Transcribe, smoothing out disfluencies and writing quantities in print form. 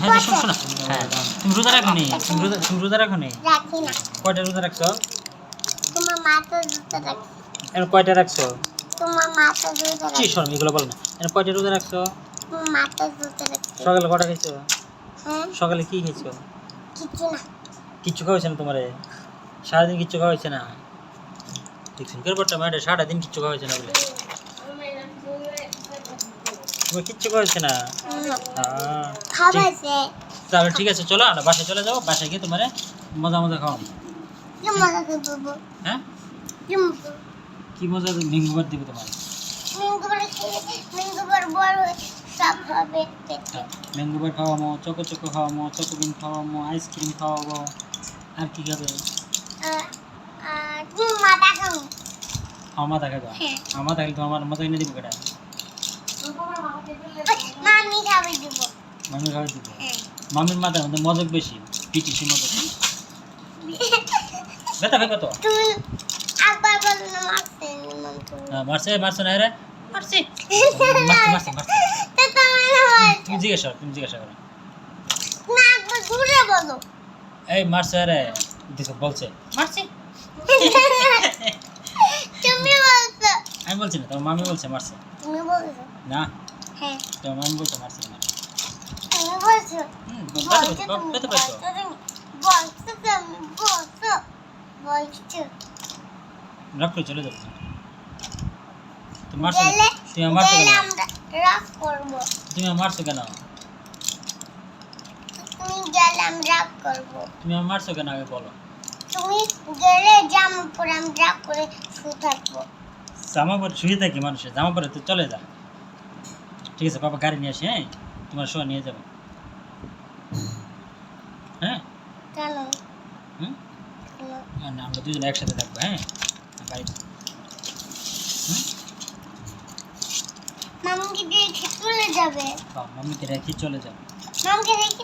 হ্যাঁ শোনো শোনো হ্যাঁ তুমি রোজা রাখো নি তুমি রোজা রাখো নি রাখি না। কয়টা রোজা রাখছো তোমার মাথা জুতো রাখি। এখন কয়টা রাখছো তোমার মাথা জুতো কি রাখি। শোনো এগুলো বল না এখন কয়টা রোজা রাখছো তোমার মাথা জুতো রাখি। সকালে কটা খাইছো হ্যাঁ সকালে কি খাইছো কিছু না। কিচ্ছু খাওয়াইছে না তোমারে সারাদিন কিচ্ছু খাওয়াইছে না দেখছেন কেরপরটা মাঠে সারাদিন কিচ্ছু খাওয়াইছে না বলে তোমার কিচ্ছু খাওয়াইছে না খাবাইছে। তাহলে ঠিক আছে চলো আমরা বাসায় চলে যাবো বাসায় গিয়ে তোমারে মজা মজা খাওয়াবো কি মজা করবো? হ্যাঁ কি মজা? কি মজা ম্যাঙ্গো দিব তোমার মিঙ্গুবার বড় হয়ে সব হবে পেটে। ম্যাঙ্গো বার খাওয়াবো চকো চকো খাওয়াবো চকোবিন খাওয়াবো আইসক্রিম খাওয়াবো আর কি খাবে তুমি মাথা খাও। আমার মাথা খাবে হ্যাঁ। আমার মাথা খেলে তোমার মাথা এনে দিব কেটা মামি খাবে দিব। মামি খাওয়াই দিব হ্যাঁ। মামির মাথার মধ্যে মজক বেশি পিটিসি মজক ব্যথা ভাই কত তুমি একবার বলো না মারতে নিমন তুমি। মারছে মারছে না রে মারছি মারছে মারছে তো তোমার তুমি জিজ্ঞাসা করো না একবার ঘুরে বলো। এই মারছে রে দেখো বলছে মারছি তুমি বলছো। আমি বলছি না তোমার মামি বলছে মারছে তুমি বলছো। না হ্যাঁ তোমার মামি বলছে মারছে না তুমি বলছো। পেতে পারছো রাগ করে চলে যাবো তুমি মারছো কেন? তুমি আমার মারছো কেন রাগ করবো। তুমি আমার মারছো কেন তুমি গেলে আমি রাগ করবো। তুমি আমার মারছো কেন আগে বলো তুমি গেলে জামা পরে আমি রাগ করে শুয়ে থাকবো। জামা পরে শুয়ে থাকি মানুষের জামা পরে তো চলে যা ঠিক আছে বাবা গাড়ি নিয়ে আসি হ্যাঁ তোমার শোয়া নিয়ে যাবো হ্যাঁ কেন? হুম কেন? না আমরা দুজনে একসাথে থাকবো হ্যাঁ বাড়িতে মামিকে রেখে চলে যাবে। মাম্মিকে রেখে চলে যাবো মামিকে রেখে